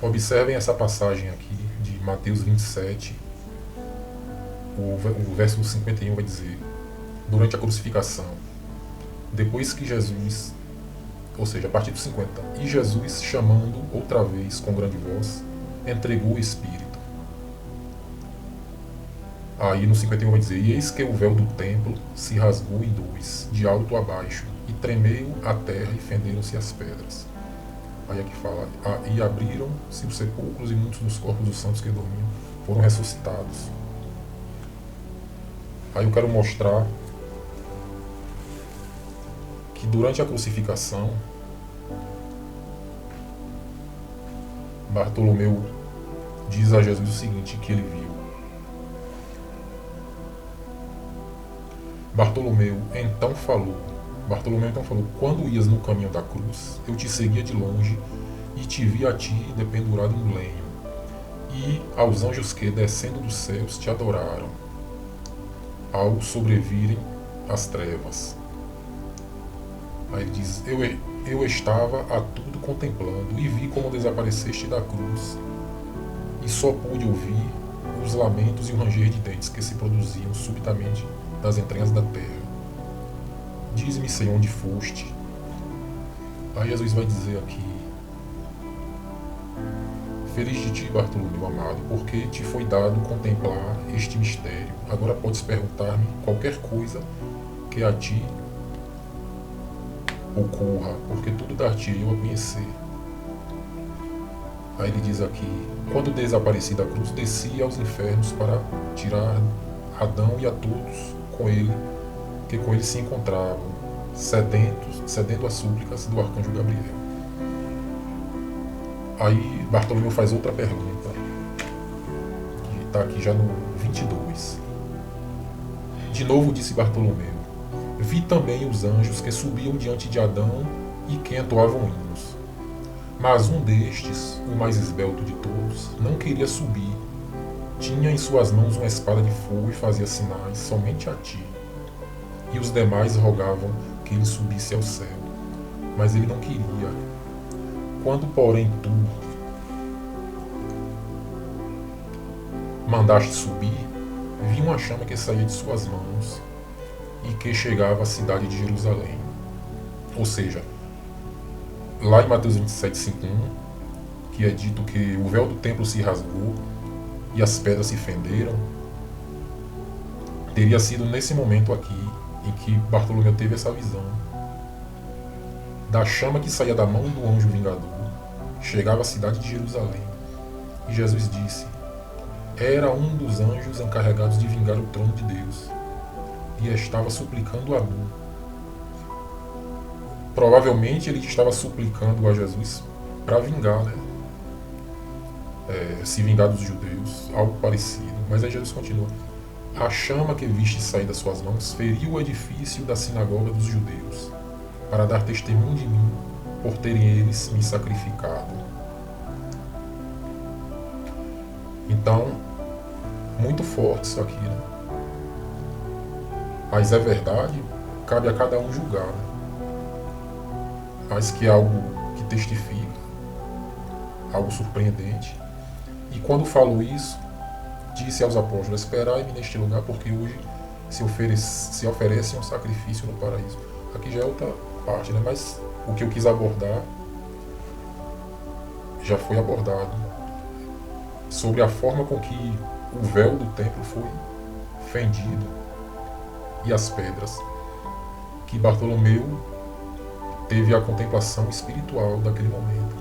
Observem essa passagem aqui de Mateus 27, o verso 51 vai dizer: durante a crucificação, depois que Jesus, ou seja, a partir dos 50, e Jesus, chamando outra vez com grande voz, entregou o Espírito. Aí no 51 vai dizer: e eis que o véu do templo se rasgou em dois, de alto a baixo, e tremeu a terra e fenderam-se as pedras. Aí aqui fala: e abriram-se os sepulcros e muitos dos corpos dos santos que dormiam foram ressuscitados. Aí eu quero mostrar que durante a crucificação, Bartolomeu diz a Jesus o seguinte, que ele viu. Bartolomeu então falou, quando ias no caminho da cruz, eu te seguia de longe e te vi a ti dependurado no lenho, e aos anjos que, descendo dos céus, te adoraram, ao sobrevirem as trevas. Aí ele diz: eu estava a tudo contemplando e vi como desapareceste da cruz, e só pude ouvir os lamentos e o ranger de dentes que se produziam subitamente das entranhas da terra. Diz-me, Senhor, onde foste? Aí Jesus vai dizer aqui: feliz de ti, Bartolomeu amado, porque te foi dado contemplar este mistério. Agora podes perguntar-me qualquer coisa que a ti ocorra, porque tudo dar-te-ei a conhecer. Aí ele diz aqui: quando desapareci da cruz, desci aos infernos para tirar Adão e a todos com ele, que com ele se encontravam, cedendo às súplicas do arcanjo Gabriel. Aí Bartolomeu faz outra pergunta, que está aqui já no 22. De novo disse Bartolomeu: vi também os anjos que subiam diante de Adão e que entoavam hinos. Mas um destes, o mais esbelto de todos, não queria subir. Tinha em suas mãos uma espada de fogo e fazia sinais somente a ti. E os demais rogavam que ele subisse ao céu, mas ele não queria. Quando, porém, tu mandaste subir, vi uma chama que saía de suas mãos e que chegava à cidade de Jerusalém. Ou seja, lá em Mateus 27, 5:1, que é dito que o véu do templo se rasgou e as pedras se fenderam, teria sido nesse momento aqui em que Bartolomeu teve essa visão da chama que saía da mão do anjo vingador, chegava à cidade de Jerusalém. E Jesus disse: era um dos anjos encarregados de vingar o trono de Deus, e estava suplicando a mim. Provavelmente ele estava suplicando a Jesus para vingar, né? Se vingar dos judeus, algo parecido. Mas aí Jesus continua: a chama que viste sair das suas mãos feriu o edifício da sinagoga dos judeus, para dar testemunho de mim, por terem eles me sacrificado. Então, muito forte isso aqui, né? Mas é verdade, cabe a cada um julgar, né? Mas que é algo que testifica, algo surpreendente. E quando falou isso, disse aos apóstolos: esperai-me neste lugar, porque hoje se oferece um sacrifício no paraíso. Aqui já é outra parte, né? Mas o que eu quis abordar já foi abordado, sobre a forma com que o véu do templo foi fendido e as pedras, que Bartolomeu teve a contemplação espiritual daquele momento.